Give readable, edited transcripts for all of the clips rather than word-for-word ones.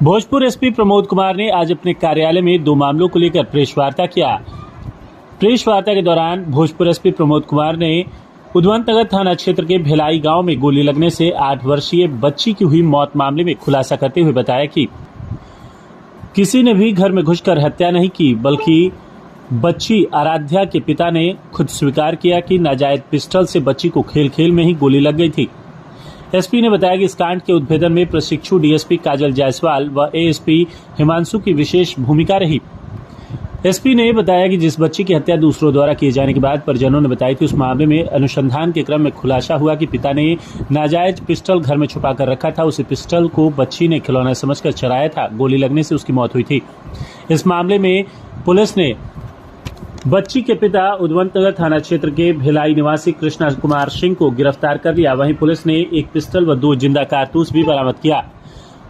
Bhojpur SP Pramod Kumar ने आज अपने कार्यालय में 2 मामलों को लेकर प्रेस वार्ता किया। प्रेस वार्ता के दौरान भोजपुर एसपी प्रमोद कुमार ने उद्वंत नगर थाना क्षेत्र के भिलाई गांव में गोली लगने से 8 वर्षीय बच्ची की हुई मौत मामले में खुलासा करते हुए बताया कि किसी ने भी घर में घुसकर हत्या नहीं की, बल्कि बच्ची आराध्या के पिता ने खुद स्वीकार किया कि नाजायज पिस्टल से बच्ची को खेल खेल में ही गोली लग गई थी। एसपी ने बताया कि इस कांड के उद्भेदन में प्रशिक्षु डीएसपी काजल जायसवाल व एएसपी हिमांशु की विशेष भूमिका रही। एसपी ने बताया कि जिस बच्ची की हत्या दूसरों द्वारा किए जाने के बाद परिजनों ने बताई थी, उस मामले में अनुसंधान के क्रम में खुलासा हुआ कि पिता ने नाजायज पिस्टल घर में छुपा कर रखा था। उसी पिस्टल को बच्ची ने खिलौना समझकर चलाया था। गोली लगने से उसकी मौत हुई थी। इस मामले में पुलिस ने बच्ची के पिता उद्वंत नगर थाना क्षेत्र के भिलाई निवासी कृष्णा कुमार सिंह को गिरफ्तार कर लिया। वहीं पुलिस ने एक पिस्टल व 2 जिंदा कारतूस भी बरामद किया।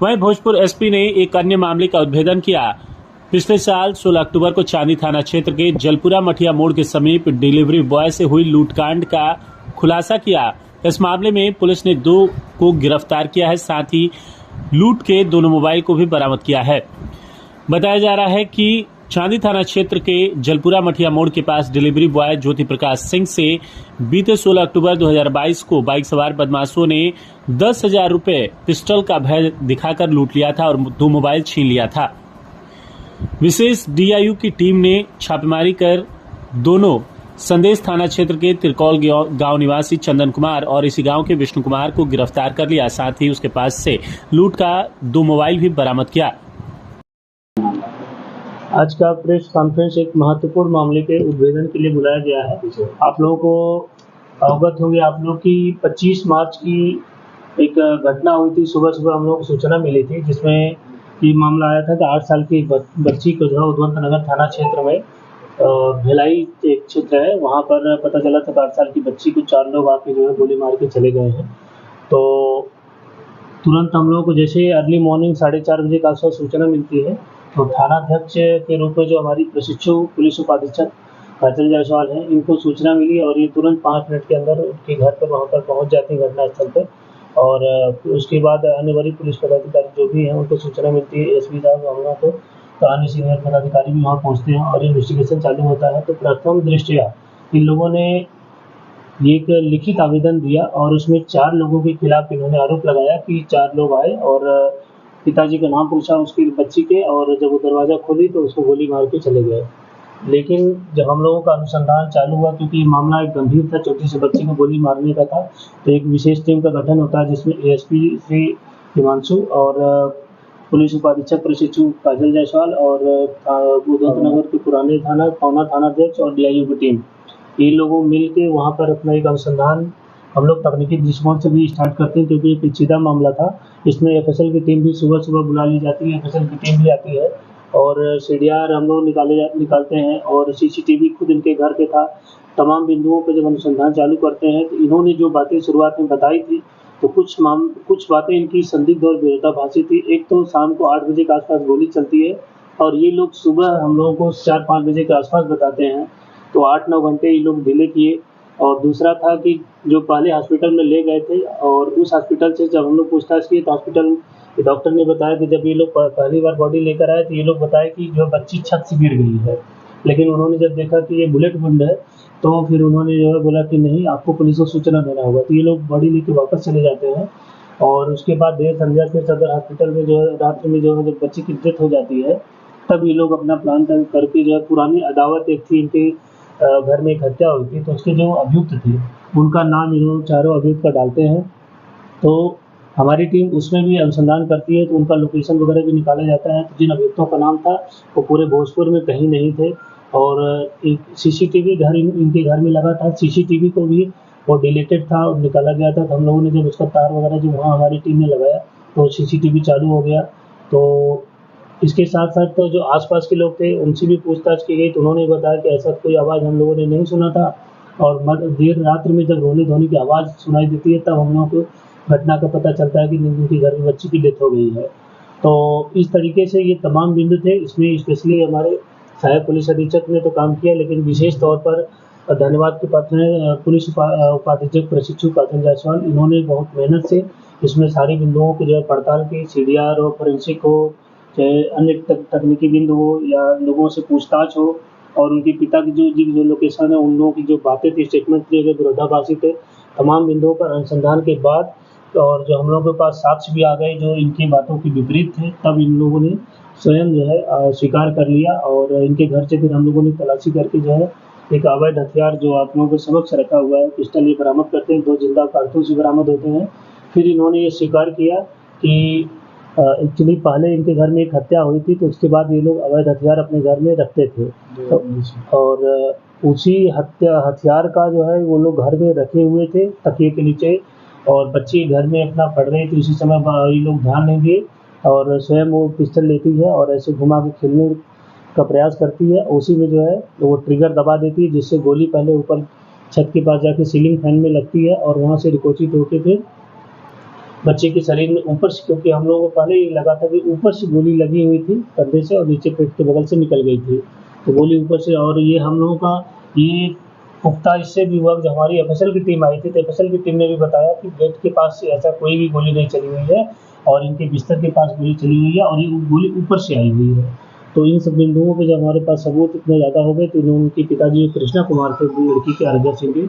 वहीं भोजपुर एसपी ने एक अन्य मामले का उद्भेदन किया। पिछले साल 16 अक्टूबर को चांदी थाना क्षेत्र के जलपुरा मठिया मोड़ के समीप डिलीवरी बॉय से हुई लूटकांड का खुलासा किया। इस मामले में पुलिस ने 2 को गिरफ्तार किया है, साथ ही लूट के दोनों मोबाइल को भी बरामद किया है। बताया जा रहा है कि चांदी थाना क्षेत्र के जलपुरा मठिया मोड़ के पास डिलीवरी बॉय ज्योति प्रकाश सिंह से बीते 16 अक्टूबर 2022 को बाइक सवार बदमाशों ने 10,000 रुपए पिस्टल का भय दिखाकर लूट लिया था और 2 मोबाइल छीन लिया था। विशेष डीआईयू की टीम ने छापेमारी कर दोनों संदेश थाना क्षेत्र के तिरकौल गांव निवासी चंदन कुमार और इसी गांव के विष्णु कुमार को गिरफ्तार कर लिया। साथ ही उसके पास से लूट का 2 मोबाइल भी बरामद किया। आज का प्रेस कॉन्फ्रेंस एक महत्वपूर्ण मामले के उद्भेदन के लिए बुलाया गया है। आप लोगों को अवगत होंगे आप लोग की 25 मार्च की एक घटना हुई थी। सुबह हम लोग को सूचना मिली थी, जिसमें ये मामला आया था कि 8 साल की बच्ची को जो है उद्वंत नगर थाना क्षेत्र में भिलाई एक क्षेत्र है, वहाँ पर पता चला था कि 8 साल की बच्ची को 4 लोग आके जो है गोली मार के चले गए हैं। तो तुरंत हम लोगों को जैसे अर्ली मॉर्निंग 4:30 बजे के आसपास सूचना मिलती है, तो थानाध्यक्ष के रूप में जो हमारी प्रशिक्षु पुलिस उपाधीक्षक काजल जायसवाल हैं, इनको सूचना मिली और ये तुरंत 5 मिनट के अंदर उनके घर पर वहाँ पर पहुँच जाते हैं घटनास्थल पर। और उसके बाद अन्य वरीय पुलिस पदाधिकारी जो भी हैं उनको सूचना मिलती है, एसपी साहब हम लोगों को, तो अन्य सीनियर पदाधिकारी भी वहाँ पहुँचते हैं और इन्वेस्टिगेशन चालू होता है। तो प्रथम दृष्टया इन लोगों ने ये एक लिखित आवेदन दिया और उसमें 4 लोगों के खिलाफ इन्होंने आरोप लगाया कि 4 लोग आए और पिताजी का नाम पूछा उसकी बच्ची के, और जब वो दरवाज़ा खोली तो उसको गोली मार के चले गए। लेकिन जब हम लोगों का अनुसंधान चालू हुआ, क्योंकि ये मामला एक गंभीर था, छोटी सी बच्ची को गोली मारने का था, तो एक विशेष टीम का गठन होता है जिसमें एएसपी श्री हिमांशु और पुलिस उपाधीक्षक प्रशिक्षु काजल जायसवाल और उद्वंत नगर के पुराने थानाध्यक्ष और डीआईयू की टीम, ये लोगों मिल के वहाँ पर अपना एक अनुसंधान हम लोग तकनीकी दृष्टिकोण से भी स्टार्ट करते हैं, क्योंकि एक पेचीदा मामला था। इसमें एफएसएल की टीम भी सुबह बुला ली जाती है, एफएसएल की टीम भी आती है और सीडीआर हम लोग निकालते हैं और सीसीटीवी खुद इनके घर पे था। तमाम बिंदुओं पर जब अनुसंधान चालू करते हैं तो इन्होंने जो बातें शुरुआत में बताई थी, तो कुछ बातें इनकी संदिग्ध और विरोधाभासी थी। एक तो शाम को 8 बजे के आसपास गोली चलती है और ये लोग सुबह हम लोगों को 4-5 बजे के आसपास बताते हैं, तो 8-9 घंटे ये लोग डिले किए। और दूसरा था कि जो पहले हॉस्पिटल में ले गए थे और उस हॉस्पिटल से जब हम लोग पूछताछ किए तो हॉस्पिटल के डॉक्टर ने बताया कि जब ये लोग पहली बार बॉडी लेकर आए तो ये लोग बताए कि जो बच्ची छत से गिर गई है, लेकिन उन्होंने जब देखा कि ये बुलेट वुंड है तो फिर उन्होंने जो है बोला कि नहीं, आपको पुलिस को सूचना देना होगा। तो ये लोग बॉडी लेके वापस चले जाते हैं और उसके बाद देर संध्या के सदर हॉस्पिटल में जो है रात्रि में जो है जब बच्ची की डेथ हो जाती है, तब ये लोग अपना प्लान करके जो है पुरानी अदावत एक थी इनके घर में एक हत्या हुई थी, तो उसके जो अभियुक्त थे उनका नाम इन्होंने चारों अभियुक्त का डालते हैं। तो हमारी टीम उसमें भी अनुसंधान करती है, तो उनका लोकेशन वगैरह भी निकाला जाता है। तो जिन अभियुक्तों का नाम था वो पूरे भोजपुर में कहीं नहीं थे और एक सीसीटीवी इनके घर में लगा था, सीसीटीवी को भी वो डिलीटेड था और निकाला गया था। तो हम लोगों ने जब उसका तार वगैरह जो वहाँ हमारी टीम ने लगाया तो सीसीटीवी चालू हो गया। तो इसके साथ साथ तो जो आसपास के लोग थे उनसे भी पूछताछ की गई, तो उन्होंने बताया कि ऐसा कोई आवाज़ हम लोगों ने नहीं सुना था और देर रात्रि में जब रोने धोने की आवाज़ सुनाई देती है तब हम लोगों को घटना का पता चलता है कि उनके घर में बच्ची की डेथ हो गई है। तो इस तरीके से ये तमाम बिंदु थे। इसमें स्पेशली हमारे सहायक पुलिस अधीक्षक ने तो काम किया, लेकिन विशेष तौर पर धन्यवाद के पात्र हैं पुलिस उपाधीक्षक प्रशिक्षु काजल जायसवाल। इन्होंने बहुत मेहनत से इसमें सारी बिंदुओं की जो है पड़ताल की, सीडीआर हो, फोरेंसिक हो, चाहे अन्य तकनीकी बिंदु हो या लोगों से पूछताछ हो और उनके पिता की जो लोकेशन है, उन लोगों की जो बातें थी, स्टेटमेंट दिए गए विरोधाभासी थे, तमाम बिंदुओं पर अनुसंधान के बाद और जो हम लोगों के पास साक्ष्य भी आ गए जो इनकी बातों के विपरीत थे, तब इन लोगों ने स्वयं जो है स्वीकार कर लिया और इनके घर से फिर हम लोगों ने तलाशी करके जो है एक अवैध हथियार जो आप लोगों के समक्ष रखा हुआ है, पिस्टल ये बरामद करते हैं, 2 जिंदा कारतूस भी बरामद होते हैं। फिर इन्होंने ये स्वीकार किया कि एक्चुअली पहले इनके घर में एक हत्या हुई थी, तो उसके बाद ये लोग अवैध हथियार अपने घर में रखते थे। और उसी हथियार का जो है वो लोग घर में रखे हुए थे तकिए के नीचे और बच्चे घर में अपना पढ़ रहे थे, उसी समय ये लोग ध्यान नहीं दिए और स्वयं वो पिस्टल लेती है और ऐसे घुमा के खेलने का प्रयास करती है। उसी में जो है वो ट्रिगर दबा देती है जिससे गोली पहले ऊपर छत के पास जाके सीलिंग फैन में लगती है और वहाँ से रिकोचित होके फिर बच्चे के शरीर में ऊपर से, क्योंकि हम लोगों को पहले ये लगा था कि ऊपर से गोली लगी हुई थी कंधे से और नीचे पेट के बगल से निकल गई थी, तो गोली ऊपर से। और ये हम लोगों का ये पुख्ता इससे भी हुआ जब हमारी एफएसएल की टीम आई थी, तो एफएसएल की टीम ने भी बताया कि गेट के पास से ऐसा कोई भी गोली नहीं चली हुई है और इनके बिस्तर के पास गोली चली हुई है और ये गोली ऊपर से आई हुई है। तो इन सब बिंदुओं पे जब हमारे पास सबूत इतने ज़्यादा हो गए तो इन्होंने उनके पिताजी कृष्णा कुमार थे, लड़की के आराध्या सिंह जी,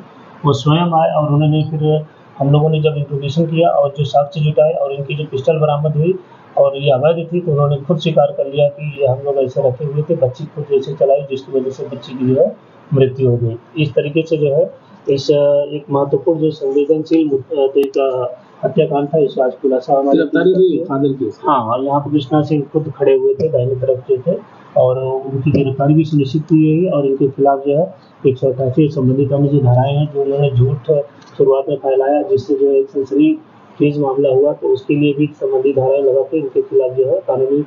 वो स्वयं आए और उन्होंने फिर हम लोगों ने जब इंट्रोगेशन किया और जो साक्ष्य जुटाए और इनकी जो पिस्टल बरामद हुई और ये अवैध थी, तो उन्होंने खुद स्वीकार कर लिया कि ये हम लोग ऐसे रखे हुए थे, बच्ची खुद जैसे चलाई जिसकी वजह से बच्ची की जो है मृत्यु हो गई। इस तरीके से जो है इस एक महत्वपूर्ण जो संवेदनशील एक हत्याकांड था, इसका आज खुलासा हमारे फादर की। हाँ, यहाँ पर कृष्णा सिंह खुद खड़े हुए थे दाहिनी तरफ जो थे और उनकी गिरफ्तारी भी सुनिश्चित की गई और इनके खिलाफ जो है 188 संबंधित अन्य जो धाराएं हैं जो उन्होंने झूठ शुरुआत में फैलाया जिससे जो एक सनसनीखेज मामला हुआ, तो उसके लिए भी संबंधित धाराएं लगा के इनके खिलाफ जो है कानूनी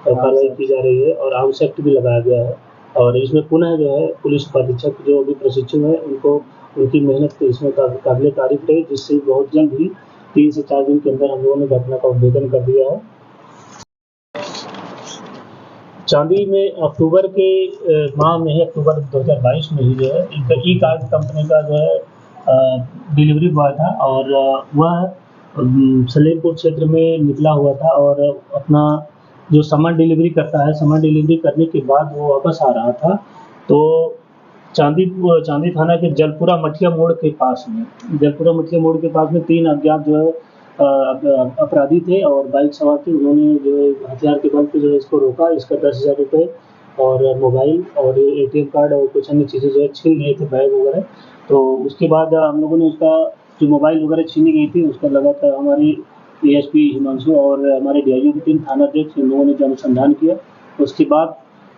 कार्रवाई की जा रही है और आर्म्स एक्ट भी लगाया गया है। और इसमें पुनः जो है पुलिस उपाधीक्षक जो अभी प्रशिक्षु है उनको उनकी मेहनत इसमें काबिल तारीफ रही, जिससे बहुत जल्द ही 3 से 4 दिन के अंदर हम लोगों ने घटना का उद्भेदन कर दिया है। चांदी में अक्टूबर के माह में ही, अक्टूबर 2022 में ही जो है ई कार्ड कंपनी का जो है डिलीवरी बॉय था और वह सलेमपुर क्षेत्र में निकला हुआ था और अपना जो सामान डिलीवरी करता है, सामान डिलीवरी करने के बाद वो वापस आ रहा था, तो चांदी थाना के जलपुरा मठिया मोड़ के पास में 3 अज्ञात जो है अपराधी थे और बाइक सवार थे। उन्होंने जो है हथियार के बल पे जो है इसको रोका, इसका 10,000 रुपये और मोबाइल और एटीएम कार्ड और कुछ अन्य चीज़ें जो है छीन लिए थे, बैग वगैरह। तो उसके बाद हम लोगों ने उसका जो मोबाइल वगैरह छीनी गई थी उसका लगातार हमारी एएसपी हिमांशु और हमारे डीआईजी की टीम थानाध्यक्ष इन लोगों ने जो अनुसंधान किया। उसके बाद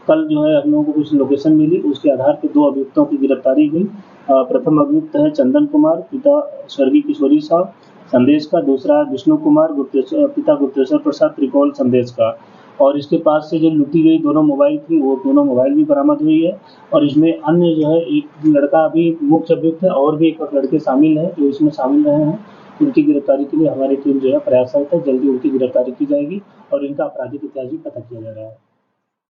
कल जो है हम लोगों को कुछ लोकेशन मिली, उसके आधार पर 2 अभियुक्तों की गिरफ्तारी हुई। प्रथम अभियुक्त है चंदन कुमार, पिता स्वर्गीय किशोरी साहब संदेश का, दूसरा विष्णु कुमार पिता गुप्तेश्वर प्रसाद त्रिकोल संदेश का। और इसके पास से जो लूटी गई दोनों मोबाइल थी वो दोनों मोबाइल भी बरामद हुई है और इसमें अन्य जो है एक लड़का अभी मुख्य अभियुक्त है और भी एक लड़के शामिल हैं जो इसमें शामिल रहे हैं। उनकी गिरफ्तारी के लिए हमारी टीम जो है प्रयासरत है, जल्दी उनकी गिरफ्तारी की जाएगी और इनका आपराधिक इतिहास भी पता किया जा रहा है।